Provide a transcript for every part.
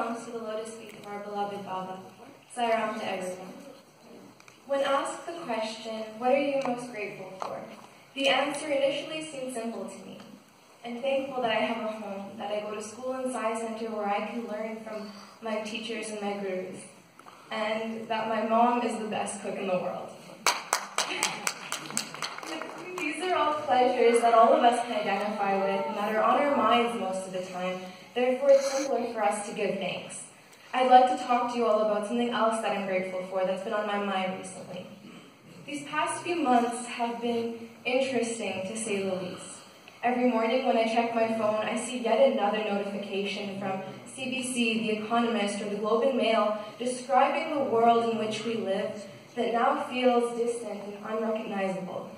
Sairam to the lotus feet of our beloved Baba. Sairam to everyone. When asked the question, what are you most grateful for? The answer initially seemed simple to me. I'm thankful that I have a home, that I go to school in Sai Center where I can learn from my teachers and my gurus, and that my mom is the best cook in the world. These are all pleasures that all of us can identify with and that are on our minds most of the time. Therefore, it's simpler for us to give thanks. I'd like to talk to you all about something else that I'm grateful for that's been on my mind recently. These past few months have been interesting, to say the least. Every morning when I check my phone, I see yet another notification from CBC, The Economist, or the Globe and Mail describing the world in which we live that now feels distant and unrecognizable.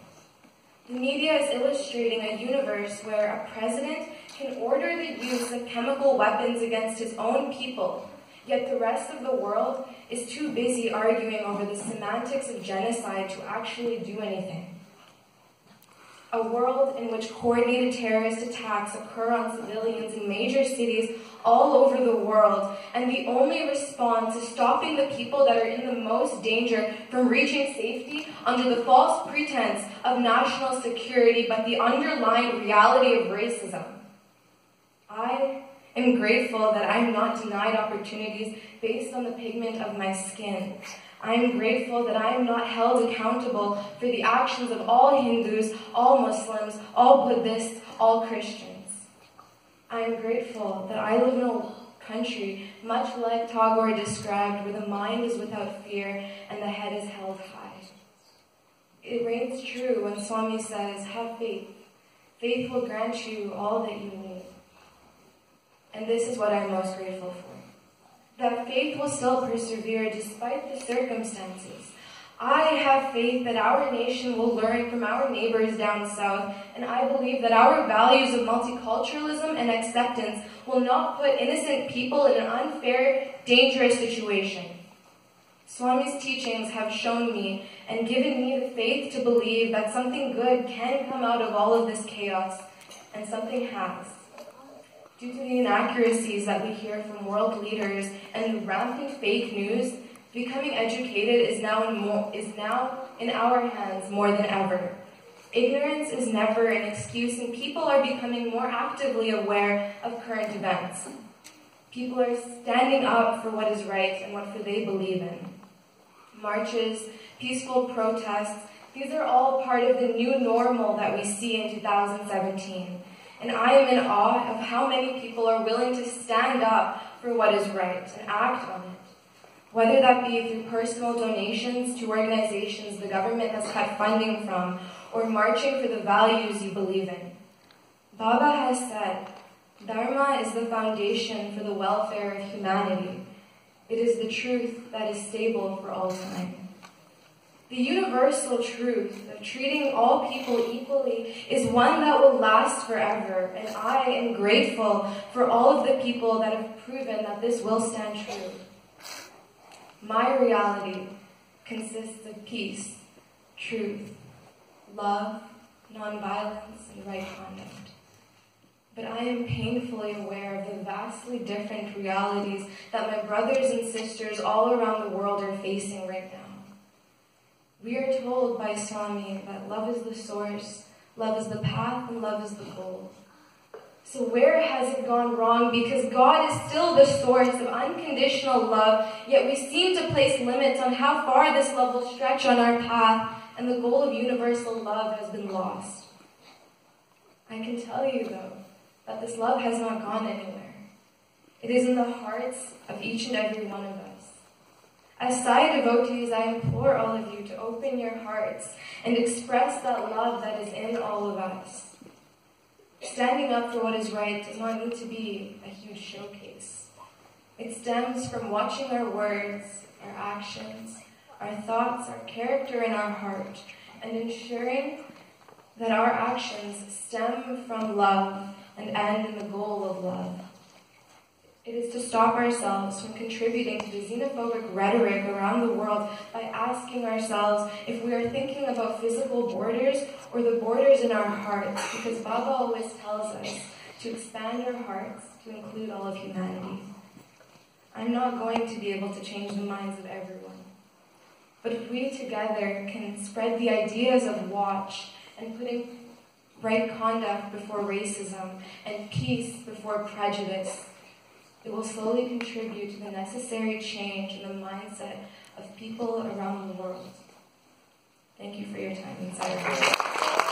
The media is illustrating a universe where a president can order the use of chemical weapons against his own people, yet the rest of the world is too busy arguing over the semantics of genocide to actually do anything. A world in which coordinated terrorist attacks occur on civilians in major cities all over the world, and the only response is stopping the people that are in the most danger from reaching safety under the false pretense of national security, but the underlying reality of racism. I am grateful that I am not denied opportunities based on the pigment of my skin. I am grateful that I am not held accountable for the actions of all Hindus, all Muslims, all Buddhists, all Christians. I am grateful that I live in a country, much like Tagore described, where the mind is without fear and the head is held high. It reigns true when Swami says, have faith. Faith will grant you all that you need. And this is what I'm most grateful for. That faith will still persevere despite the circumstances. I have faith that our nation will learn from our neighbors down south, and I believe that our values of multiculturalism and acceptance will not put innocent people in an unfair, dangerous situation. Swami's teachings have shown me and given me the faith to believe that something good can come out of all of this chaos, and something has. Due to the inaccuracies that we hear from world leaders and the rampant fake news, becoming educated is now in our hands more than ever. Ignorance is never an excuse, and people are becoming more actively aware of current events. People are standing up for what is right and what they believe in. Marches, peaceful protests, these are all part of the new normal that we see in 2017. And I am in awe of how many people are willing to stand up for what is right and act on it. Whether that be through personal donations to organizations the government has cut funding from, or marching for the values you believe in. Baba has said, Dharma is the foundation for the welfare of humanity. It is the truth that is stable for all time. The universal truth of treating all people equally is one that will last forever, and I am grateful for all of the people that have proven that this will stand true. My reality consists of peace, truth, love, nonviolence, and right conduct. But I am painfully aware of the vastly different realities that my brothers and sisters all around the world are facing right now. We are told by Swami that love is the source, love is the path, and love is the goal. So where has it gone wrong? Because God is still the source of unconditional love, yet we seem to place limits on how far this love will stretch on our path, and the goal of universal love has been lost. I can tell you, though, that this love has not gone anywhere. It is in the hearts of each and every one of us. As Sai devotees, I implore all of you to open your hearts and express that love that is in all of us. Standing up for what is right does not need to be a huge showcase. It stems from watching our words, our actions, our thoughts, our character, and our heart, and ensuring that our actions stem from love and end in the goal of love. It is to stop ourselves from contributing to the xenophobic rhetoric around the world by asking ourselves if we are thinking about physical borders or the borders in our hearts, because Baba always tells us to expand our hearts to include all of humanity. I'm not going to be able to change the minds of everyone. But if we together can spread the ideas of watch and putting right conduct before racism and peace before prejudice, it will slowly contribute to the necessary change in the mindset of people around the world. Thank you for your time inside of here.